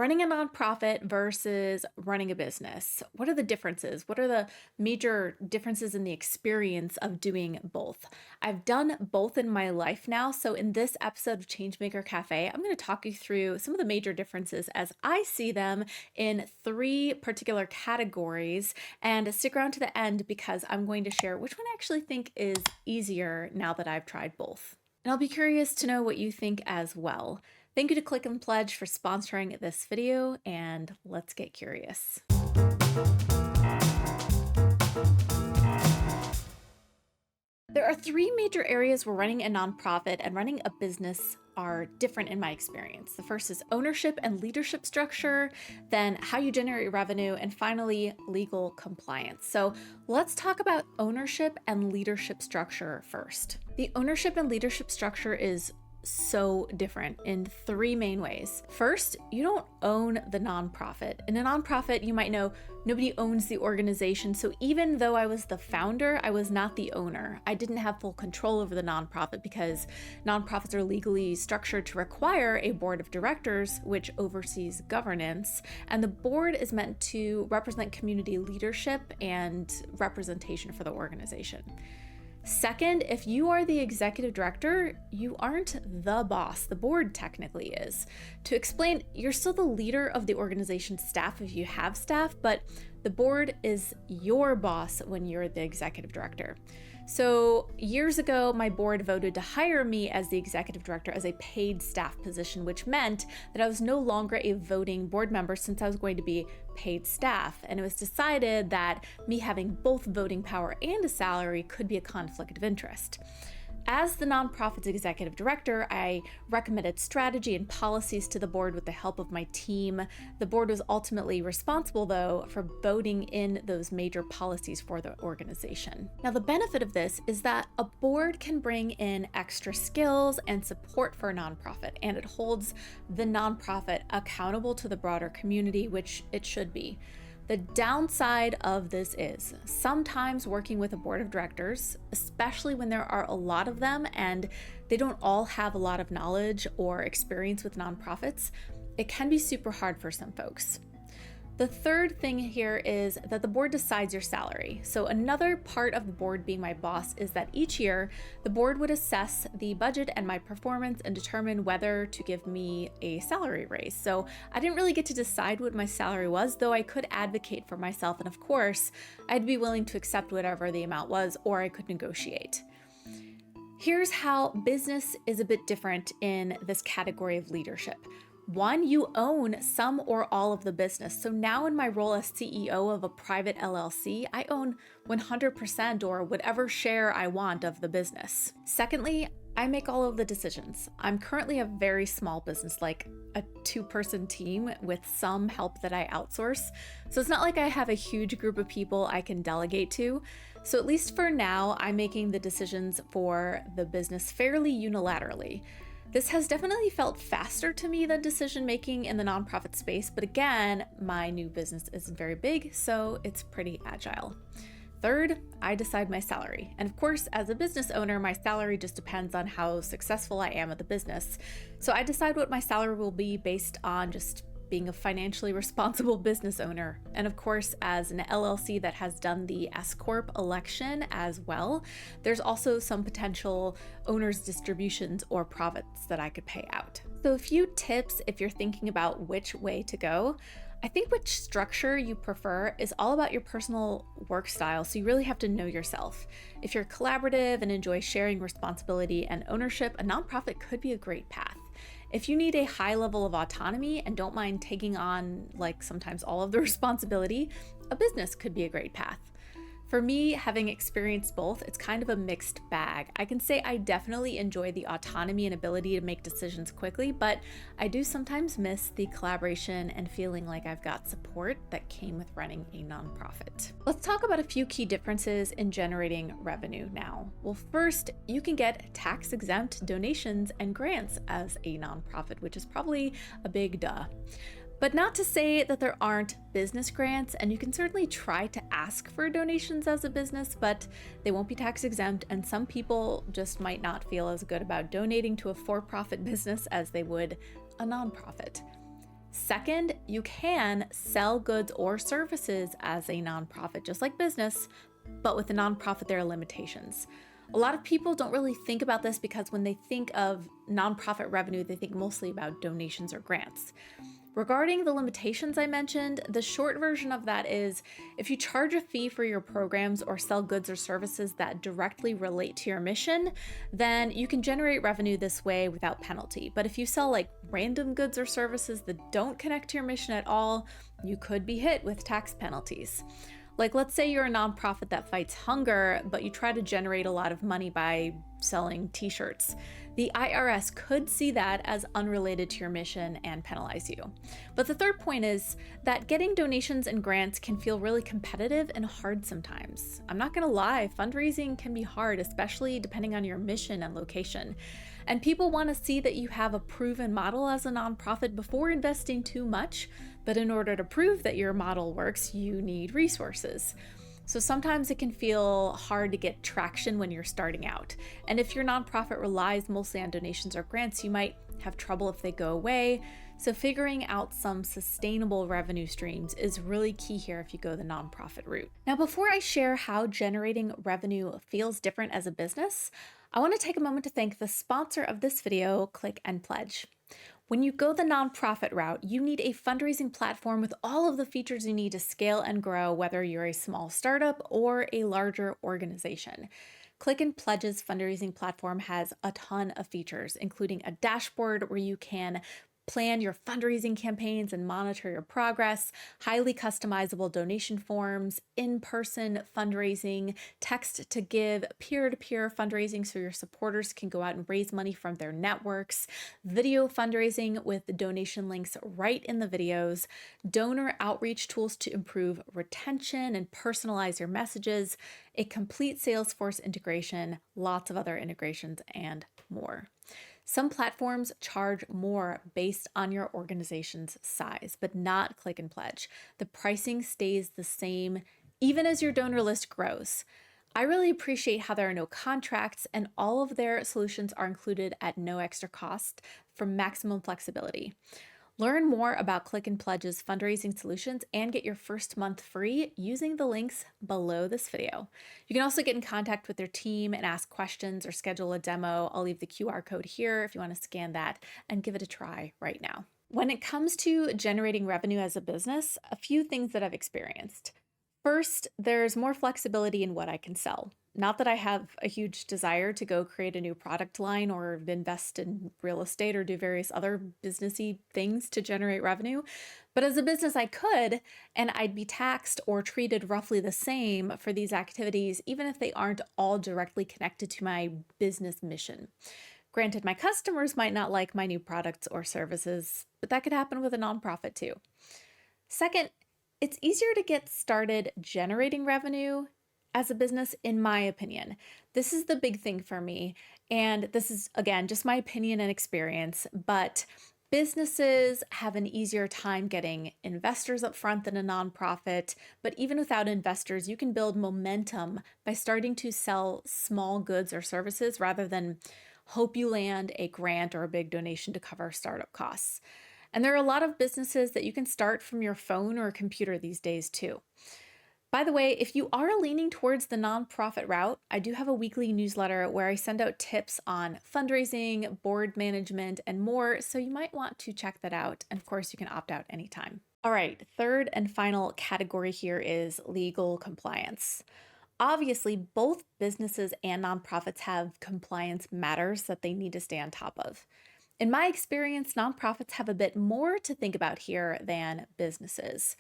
Running a nonprofit versus running a business. What are the differences? What are the major differences in the experience of doing both? I've done both in my life now. So, in this episode of Changemaker Cafe, I'm going to talk you through some of the major differences as I see them in three particular categories. And stick around to the end because I'm going to share which one I actually think is easier now that I've tried both. And I'll be curious to know what you think as well. Thank you to Click and Pledge for sponsoring this video, and let's get curious. There are three major areas where running a nonprofit and running a business are different in my experience. The first is ownership and leadership structure, then how you generate revenue, and finally, legal compliance. So let's talk about ownership and leadership structure first. The ownership and leadership structure is so different in three main ways. First, you don't own the nonprofit. In a nonprofit, you might know nobody owns the organization. So even though I was the founder, I was not the owner. I didn't have full control over the nonprofit because nonprofits are legally structured to require a board of directors, which oversees governance. And the board is meant to represent community leadership and representation for the organization. Second, if you are the executive director, you aren't the boss. The board technically is. To explain, you're still the leader of the organization's staff if you have staff, but the board is your boss when you're the executive director. So years ago, my board voted to hire me as the executive director as a paid staff position, which meant that I was no longer a voting board member since I was going to be paid staff. And it was decided that me having both voting power and a salary could be a conflict of interest. As the nonprofit's executive director, I recommended strategy and policies to the board with the help of my team. The board was ultimately responsible, though, for voting in those major policies for the organization. Now, the benefit of this is that a board can bring in extra skills and support for a nonprofit, and it holds the nonprofit accountable to the broader community, which it should be. The downside of this is sometimes working with a board of directors, especially when there are a lot of them and they don't all have a lot of knowledge or experience with nonprofits, it can be super hard for some folks. The third thing here is that the board decides your salary. So another part of the board being my boss is that each year the board would assess the budget and my performance and determine whether to give me a salary raise. So I didn't really get to decide what my salary was, though I could advocate for myself. And of course, I'd be willing to accept whatever the amount was, or I could negotiate. Here's how business is a bit different in this category of leadership. One, you own some or all of the business. So now in my role as CEO of a private LLC, I own 100% or whatever share I want of the business. Secondly, I make all of the decisions. I'm currently a very small business, like a 2-person team with some help that I outsource. So it's not like I have a huge group of people I can delegate to. So at least for now, I'm making the decisions for the business fairly unilaterally. This has definitely felt faster to me than decision making in the nonprofit space, but again, my new business isn't very big, so it's pretty agile. Third, I decide my salary. And of course, as a business owner, my salary just depends on how successful I am at the business. So I decide what my salary will be based on just being a financially responsible business owner. And of course, as an LLC that has done the S Corp election as well, there's also some potential owners' distributions or profits that I could pay out. So a few tips if you're thinking about which way to go. I think which structure you prefer is all about your personal work style, so you really have to know yourself. If you're collaborative and enjoy sharing responsibility and ownership, a nonprofit could be a great path. If you need a high level of autonomy and don't mind taking on, like, sometimes all of the responsibility, a business could be a great path. For me, having experienced both, it's kind of a mixed bag. I can say I definitely enjoy the autonomy and ability to make decisions quickly, but I do sometimes miss the collaboration and feeling like I've got support that came with running a nonprofit. Let's talk about a few key differences in generating revenue now. Well, first, you can get tax-exempt donations and grants as a nonprofit, which is probably a big duh. But not to say that there aren't business grants, and you can certainly try to ask for donations as a business, but they won't be tax exempt, and some people just might not feel as good about donating to a for-profit business as they would a nonprofit. Second, you can sell goods or services as a nonprofit, just like business, but with a nonprofit, there are limitations. A lot of people don't really think about this because when they think of nonprofit revenue, they think mostly about donations or grants. Regarding the limitations I mentioned, the short version of that is if you charge a fee for your programs or sell goods or services that directly relate to your mission, then you can generate revenue this way without penalty. But if you sell like random goods or services that don't connect to your mission at all, you could be hit with tax penalties. Like, let's say you're a nonprofit that fights hunger, but you try to generate a lot of money by selling t-shirts. The IRS could see that as unrelated to your mission and penalize you. But the third point is that getting donations and grants can feel really competitive and hard sometimes. I'm not gonna lie, fundraising can be hard, especially depending on your mission and location. And people want to see that you have a proven model as a nonprofit before investing too much. But in order to prove that your model works, you need resources. So sometimes it can feel hard to get traction when you're starting out. And if your nonprofit relies mostly on donations or grants, you might have trouble if they go away. So figuring out some sustainable revenue streams is really key here if you go the nonprofit route. Now, before I share how generating revenue feels different as a business, I want to take a moment to thank the sponsor of this video, Click and Pledge. When you go the nonprofit route, you need a fundraising platform with all of the features you need to scale and grow, whether you're a small startup or a larger organization. Click and Pledge's fundraising platform has a ton of features, including a dashboard where you can plan your fundraising campaigns and monitor your progress, highly customizable donation forms, in-person fundraising, text to give, peer-to-peer fundraising so your supporters can go out and raise money from their networks, video fundraising with the donation links right in the videos, donor outreach tools to improve retention and personalize your messages, a complete Salesforce integration, lots of other integrations, and more. Some platforms charge more based on your organization's size, but not Click and Pledge. The pricing stays the same even as your donor list grows. I really appreciate how there are no contracts and all of their solutions are included at no extra cost for maximum flexibility. Learn more about Click and Pledge's fundraising solutions and get your first month free using the links below this video. You can also get in contact with their team and ask questions or schedule a demo. I'll leave the QR code here if you want to scan that and give it a try right now. When it comes to generating revenue as a business, a few things that I've experienced. First, there's more flexibility in what I can sell. Not that I have a huge desire to go create a new product line or invest in real estate or do various other businessy things to generate revenue, but as a business I could, and I'd be taxed or treated roughly the same for these activities, even if they aren't all directly connected to my business mission. Granted, my customers might not like my new products or services, but that could happen with a nonprofit too. Second, it's easier to get started generating revenue as a business, in my opinion. This is the big thing for me. And this is, again, just my opinion and experience, but businesses have an easier time getting investors up front than a nonprofit. But even without investors, you can build momentum by starting to sell small goods or services rather than hope you land a grant or a big donation to cover startup costs. And there are a lot of businesses that you can start from your phone or computer these days too. By the way, if you are leaning towards the nonprofit route, I do have a weekly newsletter where I send out tips on fundraising, board management, and more, so you might want to check that out. And of course, you can opt out anytime. All right, third and final category here is legal compliance. Obviously, both businesses and nonprofits have compliance matters that they need to stay on top of. In my experience, nonprofits have a bit more to think about here than businesses.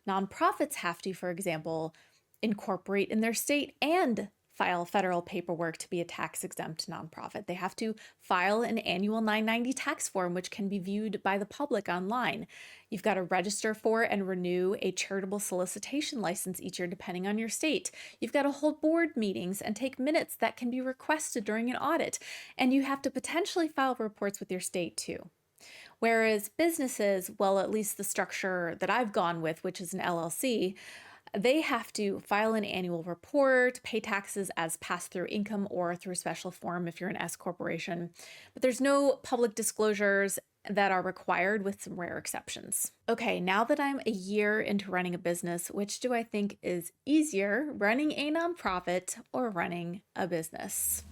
Nonprofits have to, for example, incorporate in their state and file federal paperwork to be a tax-exempt nonprofit. They have to file an annual 990 tax form, which can be viewed by the public online. You've got to register for and renew a charitable solicitation license each year, depending on your state. You've got to hold board meetings and take minutes that can be requested during an audit. And you have to potentially file reports with your state too. Whereas businesses, well, at least the structure that I've gone with, which is an LLC, they have to file an annual report, pay taxes as pass-through income or through special form if you're an S corporation. But there's no public disclosures that are required with some rare exceptions. Okay, now that I'm a year into running a business, which do I think is easier, running a nonprofit or running a business?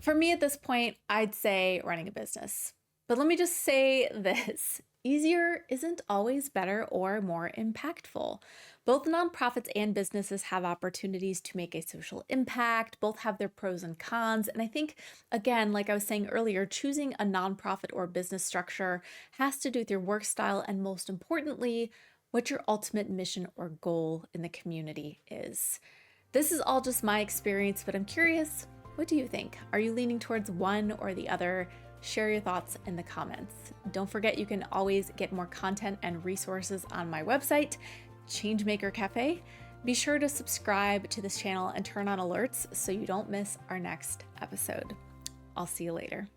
For me at this point, I'd say running a business. But let me just say this. Easier isn't always better or more impactful. Both nonprofits and businesses have opportunities to make a social impact. Both have their pros and cons. And I think, again, like I was saying earlier, choosing a nonprofit or business structure has to do with your work style and, most importantly, what your ultimate mission or goal in the community is. This is all just my experience, but I'm curious, what do you think? Are you leaning towards one or the other? Share your thoughts in the comments. Don't forget, you can always get more content and resources on my website, Changemaker Cafe. Be sure to subscribe to this channel and turn on alerts so you don't miss our next episode. I'll see you later.